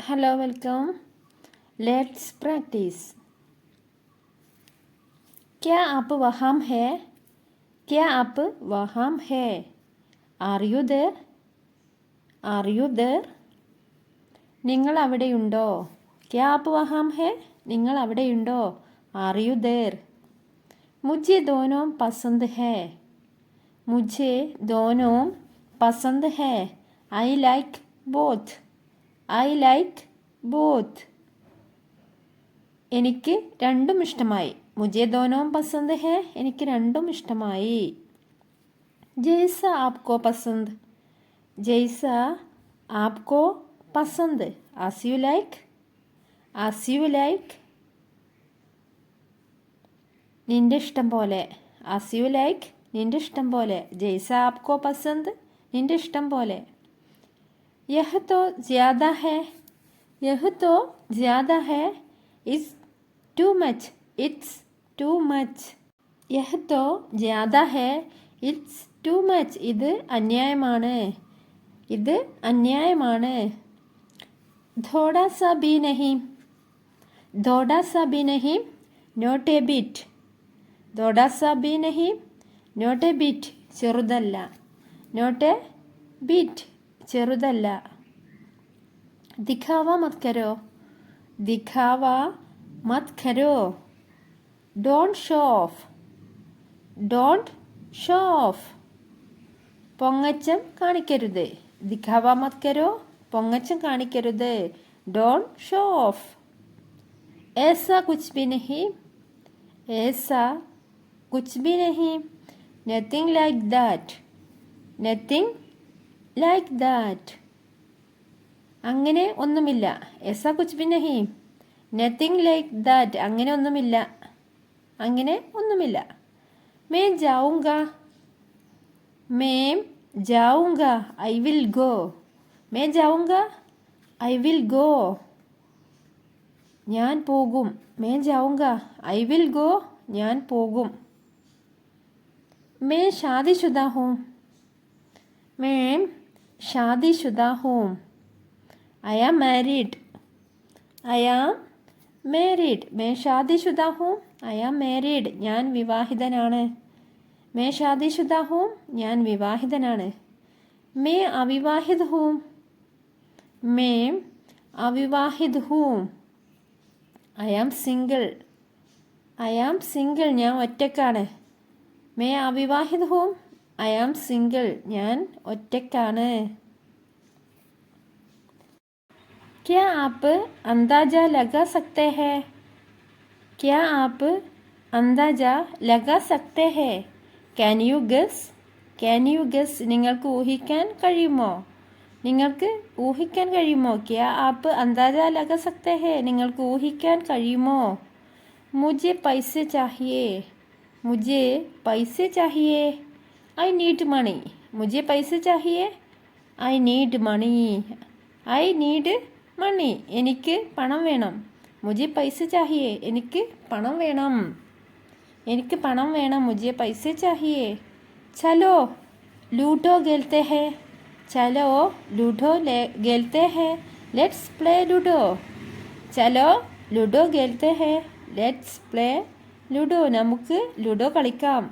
Hello, welcome. Let's practice. क्या आप वहाँ है? क्या आप वहाँ है? Are you there? Are you there? നിങ്ങൾ അവിടെയുണ്ടോ? क्या आप वहाँ है? നിങ്ങൾ അവിടെയുണ്ടോ? Are you there? मुझे दोनों पसंद है. मुझे दोनों पसंद है. I like both. I like both. എനിക്ക് രണ്ടും ഇഷ്ടമായി. മുझे दोनों पसंद है. എനിക്ക് രണ്ടും ഇഷ്ടമായി. जैसा आपको पसंद. जैसा आपको पसंद. As you like. As you like. നിന്റെ ഇഷ്ടം പോലെ. As you like. നിന്റെ ഇഷ്ടം പോലെ. जैसा आपको पसंद. നിന്റെ ഇഷ്ടം പോലെ. यह तो ज़्यादा है. यह तो ज़्यादा है. It's too much. It's too much. यह तो ज़्यादा है. It's too much. ഇത് അന്യായമാണ്. ഇത് അന്യായമാണ്. थोड़ा सा भी नहीं. थोड़ा सा भी नहीं. Not a bit. थोड़ा सा भी नहीं. Not a bit. ചെറുതല്ല. Not a bit. ചെറുതല്ല. दिखावा मत करो. दिखावा मत करो. Don't show off. Don't show off. പൊങ്ങച്ചം കാണിക്കരുത്. दिखावा मत करो. പൊങ്ങച്ചം കാണിക്കരുത്. Don't show off. ऐसा कुछ भी नहीं. ऐसा कुछ भी नहीं. Nothing like that. Nothing like that. അങ്ങനെ ഒന്നുമില്ല. ऐसा कुछ भी नहीं. Nothing like that. അങ്ങനെ ഒന്നുമില്ല. അങ്ങനെ ഒന്നുമില്ല. मैं जाऊँगा. मैं जाऊँगा. I will go. मैं जाऊँगा. I will go. ഞാൻ പോകും. मैं जाऊँगा. I will go. ഞാൻ പോകും. मैं शादीशुदा हूँ. मैं शादीशुदा हूँ. I am married. I am married. मैं शादीशुदा हूँ. I am married. ഞാൻ വിവാഹിതനാണ്. मैं शादीशुदा हूँ. ഞാൻ വിവാഹിതനാണ്. मैं अविवाहित हूँ. मैं अविवाहित हूँ. I am single. I am single. ഞാൻ ഒറ്റക്കാണ്. मैं अविवाहित हूँ. I am single. ഞാൻ ഒറ്റക്കാണ്. क्या आप अंदाज़ा लगा सकते हैं? क्या आप अंदाज़ा लगा सकते हैं? Can you guess? Can you guess? നിങ്ങൾക്ക് ഊഹിക്കാൻ കഴിയുമോ? നിങ്ങൾക്ക് ഊഹിക്കാൻ കഴിയുമോ? क्या आप अंदाज़ा लगा सकते हैं? നിങ്ങൾക്ക് ഊഹിക്കാൻ കഴിയുമോ? मुझे पैसे चाहिए. मुझे पैसे चाहिए. I need money. मुझे पैसे चाहिए. I need money. I need money. എനിക്ക് പണം വേണം. मुझे पैसे चाहिए. എനിക്ക് പണം വേണം. എനിക്ക് പണം വേണം. मुझे पैसे चाहिए. चलो लूडो खेलते हैं. चलो लूडो खेलते हैं. Let's play ludo. चलो लूडो खेलते हैं. Let's play ludo. നമുക്ക് ലൂഡോ കളിക്കാം.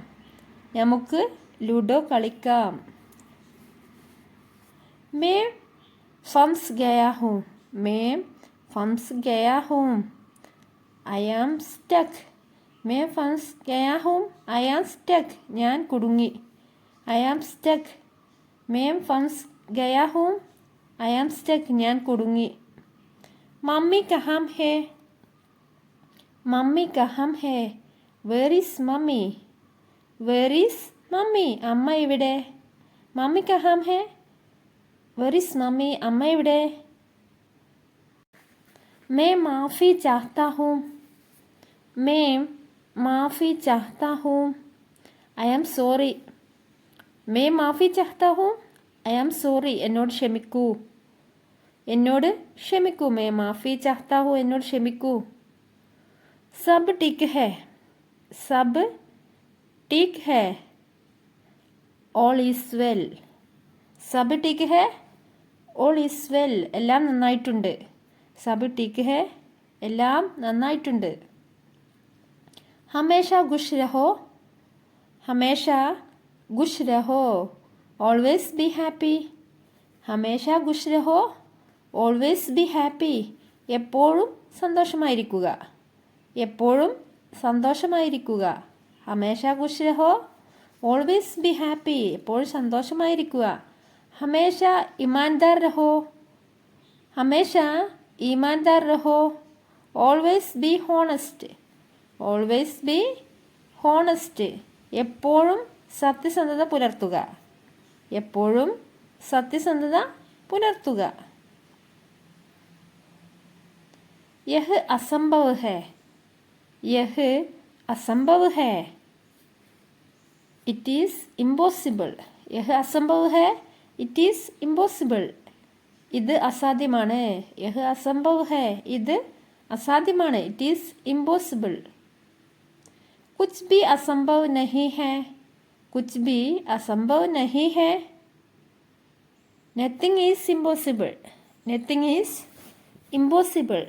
നമുക്ക് ലൂഡോ കളിക്കാം. मैं फंस गया हूँ. मैं फंस गया हूँ. I am stuck. मैं फंस गया हूँ. I am stuck. ഞാൻ കുടുങ്ങി. I am stuck. मैं फंस गया हूँ. I am stuck. ഞാൻ കുടുങ്ങി. मम्मी कहाँ है? मम्मी कहाँ है? Where is mummy? Where is mummy? അമ്മ എവിടെ? मम्मी कहाँ है? Where is mummy? അമ്മ എവിടെ? मैं माफ़ी चाहता हूँ. मैं माफ़ी चाहता हूँ. I am sorry. मैं माफ़ी चाहता हूँ. I am sorry. എന്നോട് ക്ഷമിക്കൂ. എന്നോട് ക്ഷമിക്കൂ. मैं माफ़ी चाहता हूँ. എന്നോട് ക്ഷമിക്കൂ. सब ठीक है. सब ठीक है. All is well. सब ठीक है. All is well. എല്ലാം നന്നായിട്ടുണ്ട്. സബ് ടീക്ക് ഹെ, എല്ലാം നന്നായിട്ടുണ്ട്. ഹമേഷ ഖുഷ് രഹോ, ഹമേഷ ഖുഷ് രഹോ, ഓൾവേസ് ബി ഹാപ്പി. ഹമേഷ ഖുഷ് രഹോ, ഓൾവേസ് ബി ഹാപ്പി, എപ്പോഴും സന്തോഷമായിരിക്കുക. എപ്പോഴും സന്തോഷമായിരിക്കുക. ഹമേഷ ഖുഷ് രഹോ, ഓൾവേസ് ബി ഹാപ്പി, എപ്പോഴും സന്തോഷമായിരിക്കുക. ഹമേഷ ഈമാൻദാർ രഹോ, ഹമേഷ ഈമാൻദാർ രഹോ, always be honest. Always be honest, എപ്പോഴും സത്യസന്ധത പുലർത്തുക. എപ്പോഴും സത്യസന്ധത പുലർത്തുക. യഹ് അസംഭവ് ഹെ, യഹ് അസംഭവ് ഹെ, ഇറ്റ് ഈസ് ഇമ്പോസിബിൾ. യഹ് അസംഭവ് ഹെ, ഇറ്റ് ഈസ് ഇമ്പോസിബിൾ, ഇത് അസാധ്യമാണ്. യഹ് അസംഭവ് ഹെ, ഇത് അസാധ്യമാണ്. It is impossible. കുച്ച് ബി അസംഭവ് നഹി ഹെ, കുച്ച് ബി അസംഭവ് നഹി ഹെ, nothing is impossible. Nothing is impossible.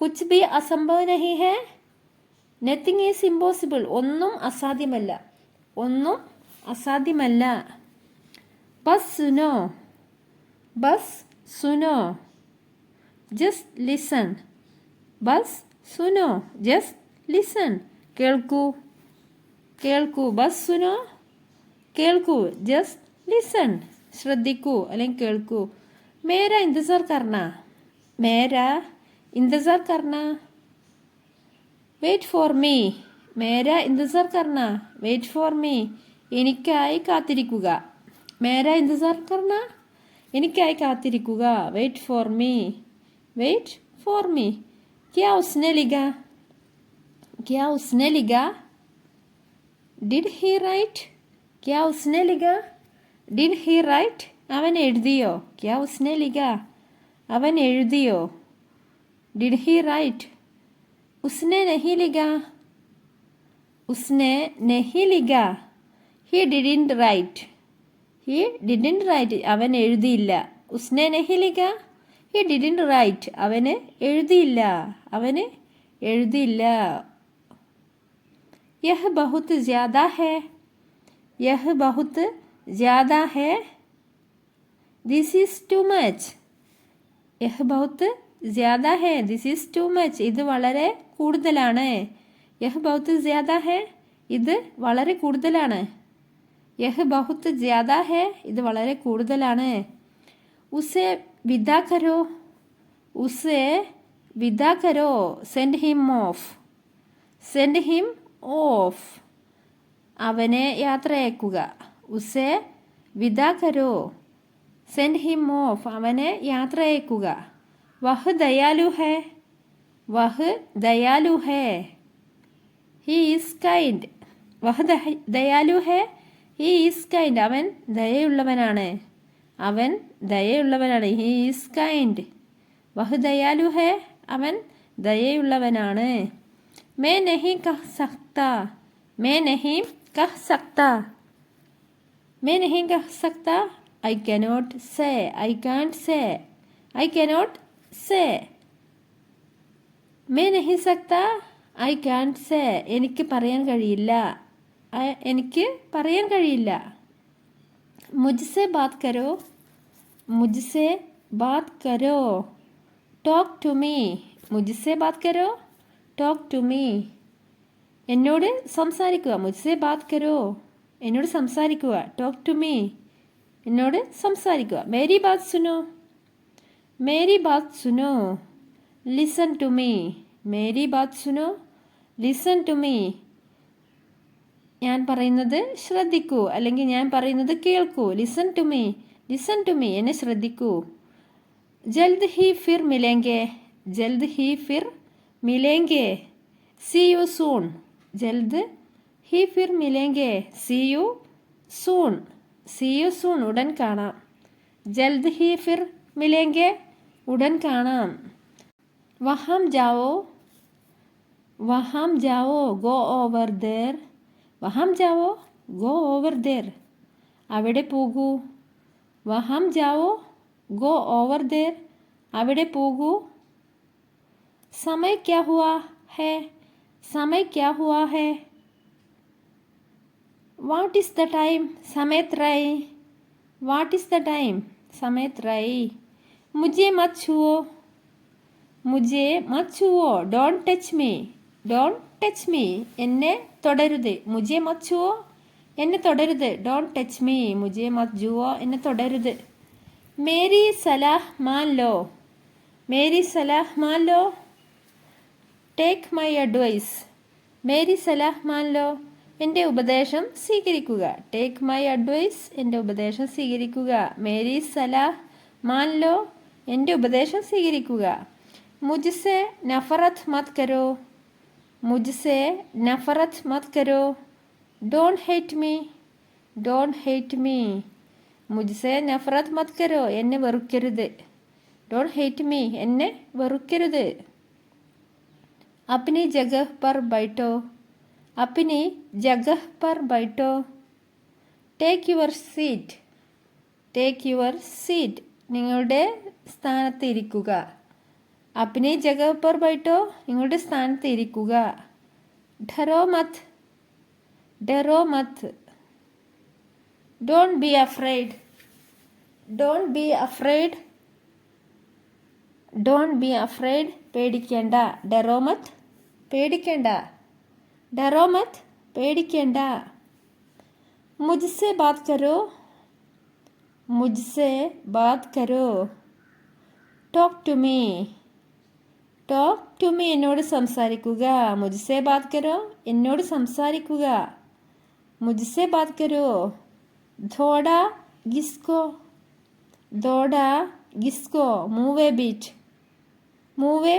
കുച്ച് ബി അസംഭവ് നഹി ഹെ, നത്തിങ് ഈസ് ഇമ്പോസിബിൾ, ഒന്നും അസാധ്യമല്ല. ഒന്നും അസാധ്യമല്ല. ബസ് സുനോ, ബസ് സുനോ, ജസ്റ്റ് ലിസൺ. ബസ് സുനോ, ജസ്റ്റ് ലിസൺ, കേൾക്കൂ. കേൾക്കൂ. ബസ് സുനോ, കേൾക്കൂ. ജസ്റ്റ് ലിസൺ, ശ്രദ്ധിക്കൂ അല്ലെങ്കിൽ കേൾക്കൂ. മേര ഇന്തസാർ കർണ, മേര ഇന്തസാർ കർണ, വെയിറ്റ് ഫോർ മീ. മേര ഇന്തസാർ കർണ, വെയിറ്റ് ഫോർ മീ, എനിക്കായി കാത്തിരിക്കുക. മേര ഇന്തസാർ കർണ, എനിക്കായി കാത്തിരിക്കുക. Wait for me, wait for me. ക്യാ ഉസ്നെ ലിഖ, ക്യാ ഉസ്നെ ലിഖ, ഡിഡ് ഹി റൈറ്റ്. ക്യാ ഉസ്നെ ലിഖ, ഡിഡ് ഹി റൈറ്റ്, അവൻ എഴുതിയോ. ക്യാ ഉസ്നെ ലിഖ, അവൻ എഴുതിയോ. Did he right. ഉസ്നെ നഹി ലിഖ, ഉസ്നെ നഹി ലിഖ, he didn't write. He didn't write, അവൻ എഴുതിയില്ല. ഉസ്നെ നഹി ലിഖ, ഹി ഡിഡിൻറ്റ് റൈറ്റ്, അവന് എഴുതിയില്ല. അവന് എഴുതിയില്ല. യഹ് ബഹുത്ത് ജ്യാദാ ഹെ, യഹ് ബഹുത്ത് ജ്യാദാ ഹെ, ദിസ് ഈസ് ടു മച്ച്. യഹ് ബഹുത്ത് ജ്യാദാ ഹെ, ദിസ് ഈസ് ടു മച്ച്, ഇത് വളരെ കൂടുതലാണ്. യഹ് ബഹുത്ത് ജ്യാദാ ഹെ, ഇത് വളരെ കൂടുതലാണ്. യഹ് ബഹുത്ത് ജ്യാദാ ഹെ, ഇത് വളരെ കൂടുതലാണ്. ഉസേ വിദാ കരോ, ഉസേ വിദാ കരോ, send him off. Send him off, അവനെ യാത്രയക്കുക. ഉസേ വിദാ കരോ, സെൻഡ് ഹിം ഓഫ്, അവനെ യാത്രയക്കുക. വഹ് ദയാലു ഹെ, വഹ് ദയാലു ഹെ, ഹി ഈസ് കൈൻഡ്. വഹ് ദയാലു ഹെ, ഹി ഈസ് കൈൻഡ്, അവൻ ദയയുള്ളവനാണ്. അവൻ ദയയുള്ളവനാണ്. He is kind. വഹ് ദയാലു ഹെ, അവൻ ദയയുള്ളവനാണ്. മേ നഹി കഹ് സക്താ, മേ നഹി കഹ് സക്താ, മേ നഹി കഹ് സക്താ, I cannot say, I can't say, I cannot say. മേ നഹി സക്താ, ഐ കാൻറ്റ് സേ, എനിക്ക് പറയാൻ കഴിയില്ല. എനിക്ക് പറയാൻ കഴിയില്ല. മുജ്സെ ബാത് കരോ, മുജ്സെ ബാത് കരോ, ടോക്ക് ടു മീ. മുജ്സെ ബാത് കരോ, ടോക്ക് ടു മീ, എന്നോട് സംസാരിക്കുക. മുജ്സെ ബാത് കരോ, എന്നോട് സംസാരിക്കുക. ടോക്ക് ടു മീ, എന്നോട് സംസാരിക്കുക. മേരി ബാത് സുനോ, മേരി ബാത് സുനോ, ലിസൺ ടു മീ. മേരി ബാത് സുനോ, ലിസൺ ടു മീ, ഞാൻ പറയുന്നത് ശ്രദ്ധിക്കൂ അല്ലെങ്കിൽ ഞാൻ പറയുന്നത് കേൾക്കൂ. Listen to me, listen to me, എന്നെ ശ്രദ്ധിക്കൂ. ജൽദ് ഹി ഫിർ മിലേംഗെ, ജൽദ് ഹി ഫിർ മിലേംഗെ, സീ യു സൂൺ. ജൽദ് ഹി ഫിർ മിലേംഗെ, see you soon, see you soon, ഉടൻ കാണാം. ജൽദ് ഹി ഫിർ മിലേംഗെ, ഉടൻ കാണാം. വഹാം ജാവോ, വഹാം ജാവോ, ഗോ ഓവർ ദേർ. വഹാം ജാവോ, ഗോ ഓവർ ദേർ, അവിടെ പോകൂ. വഹാം ജാവോ, ഗോ ഓവർ ദേർ, അവിടെ പോകൂ. സമയ ക്യാ ഹുവാ ഹേ, സമയ ക്യാ ഹുവാ ഹേ. വാട്ട് ഈസ് ദ ടൈം, സമയ എത്രയായി. വാട്ട് ഈസ് ദ ടൈം, സമയ എത്രയായി. മുझे मत छुओ, മുझे मत छुओ, don't touch me, don't touch me, എന്നെ തൊടരുത്. മുझे मत छुओ, എന്നെ തൊടരുത്. ഡോണ്ട് ടച്ച് മീ, മുझे मत छुओ, എന്നെ തൊടരുത്. മേരി സലാഹ് മാൻ ലോ, മേരി സലാഹ് മാൻ ലോ. ടേക്ക് മൈ അഡ്വൈസ്, മേരി സലാഹ് മാൻ ലോ, എൻ്റെ ഉപദേശം സ്വീകരിക്കുക. ടേക്ക് മൈ അഡ്വൈസ്, എൻ്റെ ഉപദേശം സ്വീകരിക്കുക. മേരി സലാഹ് മാൻ ലോ, എൻ്റെ ഉപദേശം സ്വീകരിക്കുക. മുജ്സെ നഫറത്ത് മത് കരോ, മുജ്സെ നഫറത്ത് മത് കരോ. Don't hate me, don't hate me, മുജ്സെ നഫറത്ത് മത് കരോ, എന്നെ വെറുക്കരുത്. ഡോണ്ട് ഹേറ്റ് മീ, എന്നെ വെറുക്കരുത്. അപ്നി ജഗഹ് പർ ബൈഠോ, അപ്നി ജഗഹ് പർ ബൈഠോ. Take your seat, take your seat, നിങ്ങളുടെ സ്ഥാനത്ത് ഇരിക്കുക. അപ്നി ജഗഹ് പർ ബൈഠോ, നിങ്ങളുടെ സ്ഥാനത്ത് ഇരിക്കുക. ഡറോ മത്, ഡറോ മത്. Don't be afraid, don't be afraid, don't be afraid, പേടിക്കേണ്ട. ഡറോ മത്, പേടിക്കേണ്ട. ഡറോ മത്, പേടിക്കേണ്ട. മുജ്സെ ബാത് കരോ, മുജ്സെ ബാത് കരോ. Talk to me, talk to me, എന്നോട് സംസാരിക്കുക. മുജ്സെ ബാത് കരോ, എന്നോട് സംസാരിക്കുക. മുജ്സെ ബാത് കരോ. ഥോഡാ ഗിസ്കോ, ഥോഡാ ഗിസ്കോ, move a bit, move a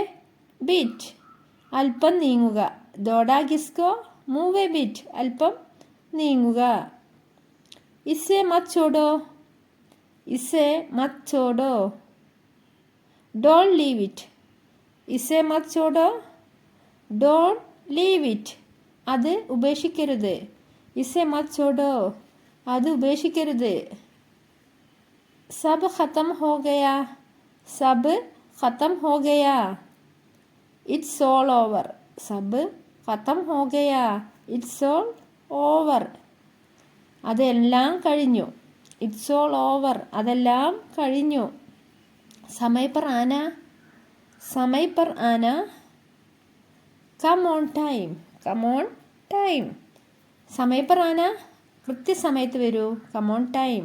bit, അല്പം നീങ്ങുക. ഥോഡാ ഗിസ്കോ, മൂവ് എ ബിറ്റ്, അല്പം നീങ്ങുക. ഇസെ മത് ചോടോ, ഇസെ മത് ചോടോ. ഡോണ്ട് ലീവ് ഇറ്റ്, ഇസെ മത് ചോടോ, ഡോണ്ട് ലീവ് ഇറ്റ്, അത് ഉപേക്ഷിക്കരുത്. ഇസെ മത് ചോടോ, അത് ഉപേക്ഷിക്കരുത്. സബ് ഖത്തം ഹോ ഗയാ, സബ് ഖത്തം ഹോ Gaya. It's all over, sub ഖത്തം ഹോ ഗയാ, ഇറ്റ്സ് ഓൾ ഓവർ, അതെല്ലാം കഴിഞ്ഞു. ഇറ്റ്സ് ഓൾ ഓവർ, അതെല്ലാം കഴിഞ്ഞു. സമയ പർ ആന, സമയ പർ ആന. Come on time, come on time, സമയ പർ ആന, കൃത്യസമയത്ത് വരൂ. കം ഓൺ ടൈം,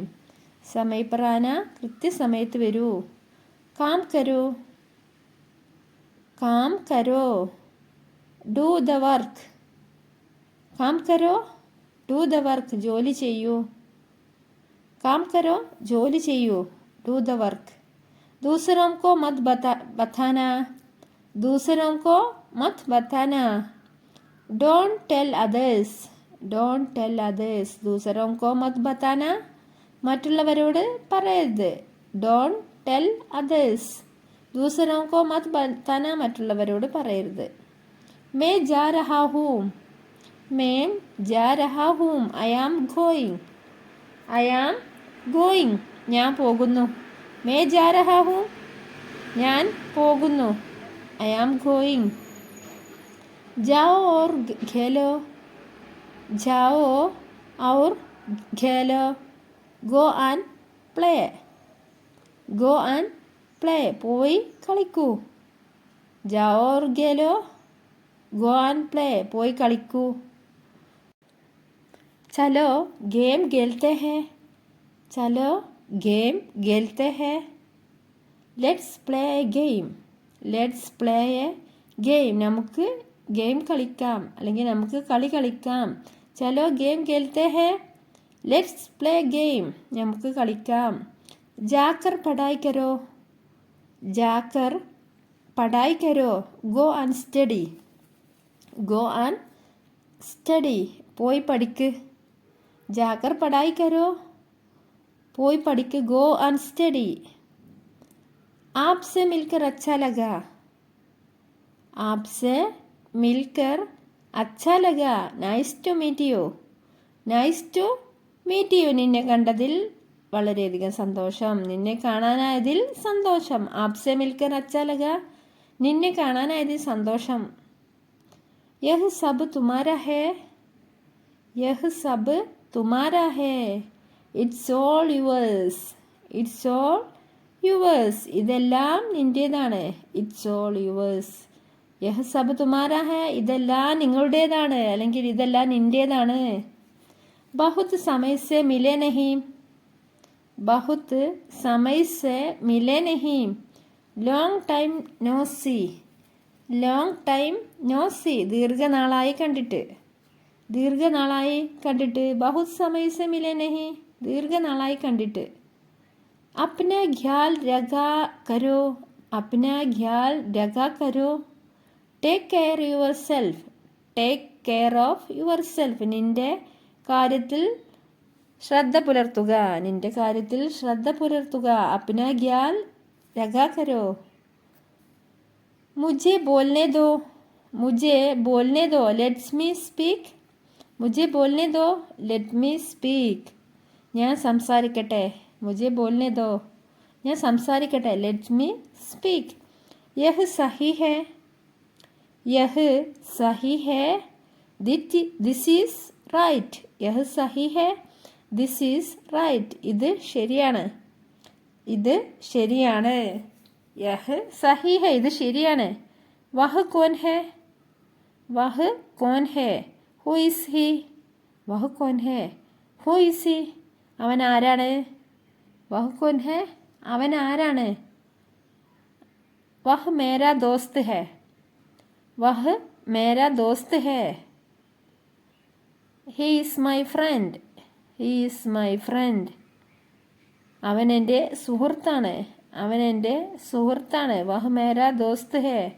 സമയ പർ ആന, കൃത്യസമയത്ത് വരൂ. കാം കരോ, കാം കരോ. ഡു ദ വർക്ക്, കാം കരോ, ഡു ദ വർക്ക്, ജോലി ചെയ്യൂ. കാം കരോ, ജോലി ചെയ്യൂ. Do the work. ദൂസരോं को मत बताना, दूसरों को मत बताना. Don't tell others, don't tell others. ദൂസരോं को मत बताना, മറ്റുള്ളവരോട് പറയരുത്. ഡോണ്ട് ടെൽ അതേഴ്സ്, ദൂസരോं को मत बताना, മറ്റുള്ളവരോട് പറയരുത്. मैं जा रहा हूँ, मैं जा रहा हूँ. I am going, I am going, ഞാൻ പോകുന്നു. मैं जा रहा हूँ, ഞാൻ പോകുന്നു. I am going. जाओ और खेलो, जाओ और खेलो. Go and play, go and play, പോയി കളിക്കൂ. जाओ और खेलो, go and play, പോയി കളിക്കൂ. चलो गेम खेलते हैं, चलो गेम खेलते हैं. Let's play a game, let's play a game, നമുക്ക് ഗെയിം കളിക്കാം അല്ലെങ്കിൽ നമുക്ക് കളി കളിക്കാം. ചലോ ഗെയിം ഖേൽത്തെ ഹേ, ലെറ്റ്സ് പ്ലേ ഗെയിം, നമുക്ക് കളിക്കാം. ജാക്കർ പഠായി കരോ, ജാക്കർ പഠായി കരോ. Go and study, go and study, പോയി പഠിക്ക്. ജാക്കർ പഠായി കരോ, പോയി പഠിക്ക്. Go and study. आपसे मिलकर अच्छा लगा, आपसे मिलकर अच्छा लगा. Nice to meet you, nice to meet you, നിന്നെ കണ്ടതിൽ വളരെയധികം സന്തോഷം. നിന്നെ കാണാനായതിൽ സന്തോഷം. ആപ്സെ മിൽക്കർ അച്ഛാ ലഗ. നിന്നെ കാണാനായതിൽ സന്തോഷം. യഹ് സബ് തുമാരാ ഹേ. യഹ് സബ് തുമാരാ ഹേ. It's all yours. It's all yours. ഇതെല്ലാം നിൻ്റേതാണ്. It's all yours. യഹ് സബ് തുമാരാ ഹേ. ഇതെല്ലാം നിങ്ങളുടേതാണ്, അല്ലെങ്കിൽ ഇതെല്ലാം നിൻ്റേതാണ്. ബഹുത് സമയ് സെ മിലേ നഹീ. ബഹുത് സമയ് സെ മിലേ നഹീ. Long time no see. Long time no see. ദീർഘനാളായി കണ്ടിട്ട്. ദീർഘനാളായി കണ്ടിട്ട്. ബഹുത് സമയ് സെ മിലേ നഹീ. ദീർഘനാളായി കണ്ടിട്ട്. അപ്ന ഖ്യാൽ രഖാ കരോ. അപ്ന ഖ്യാൽ രഖാ കരോ. Take care yourself. Take care of yourself. നിൻ്റെ കാര്യത്തിൽ ശ്രദ്ധ പുലർത്തുക. നിൻ്റെ കാര്യത്തിൽ ശ്രദ്ധ പുലർത്തുക. അപ്ന ഖ്യാൽ രഖാ കരോ. മുझे बोलने दो. मुझे बोलने दो. Let's me speak. മുझे बोलने दो. Let me speak. ഞാൻ സംസാരിക്കട്ടെ. മുझे बोलने दो. ഞാൻ സംസാരിക്കട്ടെ. Let me speak. യഹ് സഹി ഹേ. യഹ് സഹി ഹേ. This is right. യഹ് സഹി ഹേ. This is right. ഇത് ശരിയാണ്. ഇത് ശരിയാണ്. യഹ് സഹി ഹേ. ഇത് ശരിയാണ്. വഹ് കോൻ ഹേ. വഹ് കോൻ ഹേ. Who is he. വഹ് കോൻ ഹേ. Who is he. അവൻ ആരാണ്. വഹ് കോൻ ഹേ. അവൻ ആരാണ്. വഹ് മേരാ ദോസ്ത് ഹേ. വഹ് മേരാ ദോസ്ത് ഹേ. He is my friend. He is my friend. അവൻ എൻ്റെ സുഹൃത്താണ്. അവൻ എൻ്റെ സുഹൃത്താണ്. വഹ് മേരാ ദോസ്ത് ഹേ.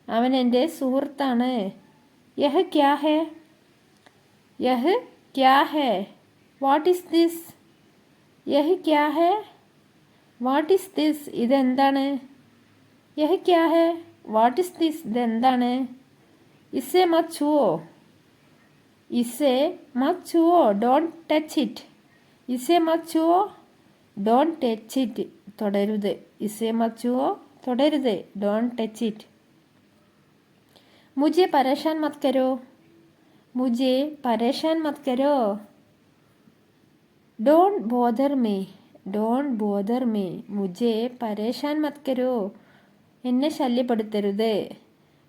അവൻ എൻ്റെ സുഹൃത്താണ്. യഹ് ക്യാ ഹേ. യഹ് ക്യാ ഹേ. What is this. യഹ് ക്യാ ഹേ. What is this. ഇതെന്താണ്. യഹ് ക്യാ ഹേ. What is this. ഇതെന്താണ്. ഇസേ മത് ഛുവോ. ഇസേ മത് ഛുവോ. Don't touch it. ഇസേ മത് ഛുവോ. Don't touch it. തൊടരുത്. ഇസേ മത് ഛുവോ. തൊടരുത്. Don't touch it. മുझे പരേശാൻ മത് കരോ. മുझे പരേശാൻ മത് കരോ. Don't bother me. Don't bother me. മുझे പരേശാൻ മത് കരോ. എന്നെ ശല്യപ്പെടുത്തരുത്.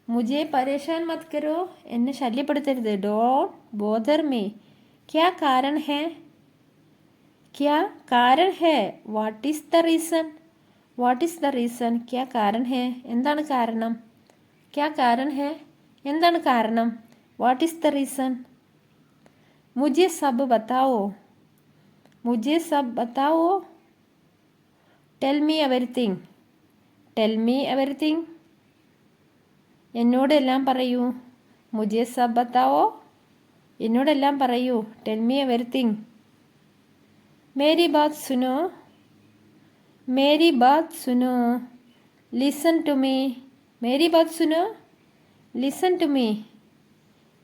മുझे പരേശാൻ മത് കരോ. എന്നെ ശല്യപ്പെടുത്തരുത്. Don't bother me. ക്യാ കാരൺ ഹേ. ക്യാ കാരൺ ഹേ. What is the reason. What is the reason. ക്യാ കാരൺ ഹേ. എന്താണ് കാരണം. ക്യാ കാരൺ ഹേ. എന്താണ് കാരണം. What is the reason. മുझे സബ് ബതാവോ. മുझे സബ് ബതാവോ. Tell me everything. Tell me everything. എന്നോടെല്ലാം പറയൂ. മുझे സബ് ബതാവോ. എന്നോടെല്ലാം പറയൂ. Tell me everything. മേരി ബാത് സുനോ. മേരി ബാത് സുനോ. Listen to me. മേരി ബാത് സുനോ. Listen to me.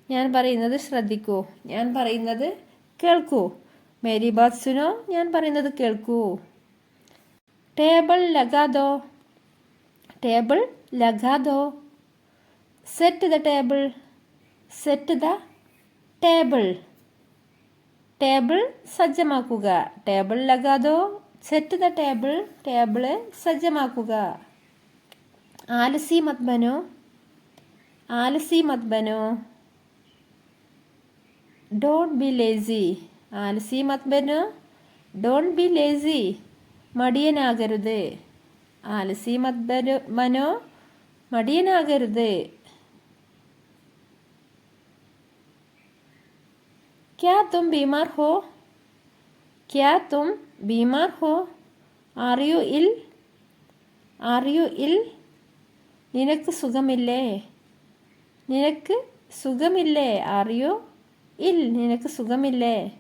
ഞാൻ പറയുന്നത് ശ്രദ്ധിക്കൂ. ഞാൻ പറയുന്നത് കേൾക്കൂ. മേരി ബാത് സുനോ. ഞാൻ പറയുന്നത് കേൾക്കൂ. ടേബിൾ ലഗാ ദോ. ടേബിൾ ലഗാ ദോ. Set the table. Set the table. Table സജ്ജമാക്കുക. ടേബിൾ ലഗാ ദോ. Set the table. ടേബിള് സജ്ജമാക്കുക. ആലസി മത് ബനോ. ആലസി മത് ബനോ. Don't be lazy. ആലസി മത് ബനോ. Don't be lazy. മടിയനാകരുത്. ആലസി മത് ബനോ. മടിയനാകരുത്. ക്യാ തും ബീമാർ ഹോ. ക്യാ തും ബീമാർ ഹോ. Are you ill. Are you ill. നിനക്ക് സുഖമില്ലേ. നിനക്ക് സുഖമില്ലേ. Are you ill. നിനക്ക് സുഖമില്ലേ.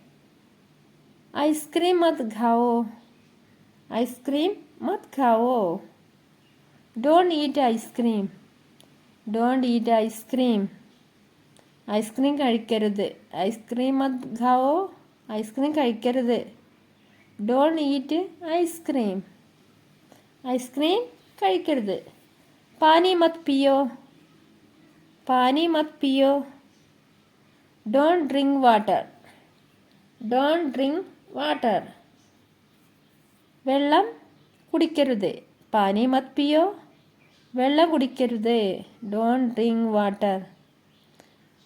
ഐസ്ക്രീം മത് ഖാവോ. ഐസ്ക്രീം മത് ഖാവോ. Don't eat ice cream. Don't eat ice cream. Ice cream കഴിക്കരുത്. ഐസ്ക്രീം മത് ഖാവോ. ഐസ്ക്രീം കഴിക്കരുത്. Don't eat ice cream. ഐസ്ക്രീം കഴിക്കരുത്. പാനി മത് പിയോ. പാനി മത് പിയോ. Don't drink water. Don't drink water. വെള്ളം കുടിക്കരുത്. പാനി മത് പിയോ. വെള്ളം കുടിക്കരുത്. Don't drink water.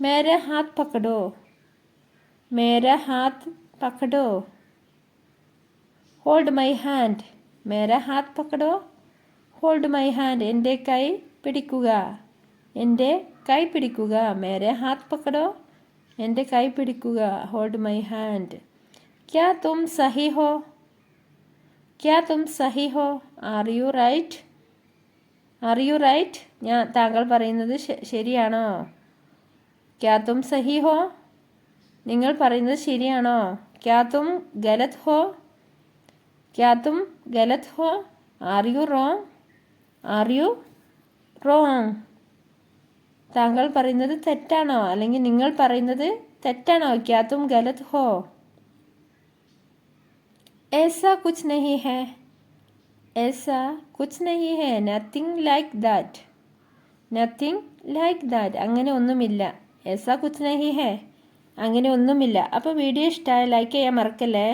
മേരെ ഹാത്ത് പക്കടോ. മേരെ ഹാത്ത് പക്കടോ. Hold my hand. മേരെ ഹാത്ത് പക്കടോ. Hold my hand. എൻ്റെ കൈ പിടിക്കുക. എൻ്റെ കൈ പിടിക്കുക. മേരെ ഹാത്ത് പക്കടോ. എൻ്റെ കൈ പിടിക്കുക. Hold my hand. ക്യാ തും സഹി ഹോ. ക്യാ തും സഹി ഹോ. Are you right. Are you right. താങ്കൾ പറയുന്നത് ശരിയാണോ. ക്യാ തും സഹി ഹോ. നിങ്ങൾ പറയുന്നത് ശരിയാണോ. ക്യാ തും ഗലത് ഹോ. ക്യാ തും ഗലത് ഹോ. Are U wrong. Are you wrong. താങ്കൾ പറയുന്നത് തെറ്റാണോ, അല്ലെങ്കിൽ നിങ്ങൾ പറയുന്നത് തെറ്റാണോ. ക്യാ തും ഗലത് ഹോ. ऐसा कुछ नहीं है. ऐसा कुछ नहीं है. Nothing like that. Nothing like that. അങ്ങനെ ഒന്നുമില്ല. ऐसा कुछ नहीं है. അങ്ങനെ ഒന്നുമില്ല. അപ്പോൾ വീഡിയോ ഇഷ്ടമായി ലൈക്ക് ചെയ്യാൻ മറക്കല്ലേ.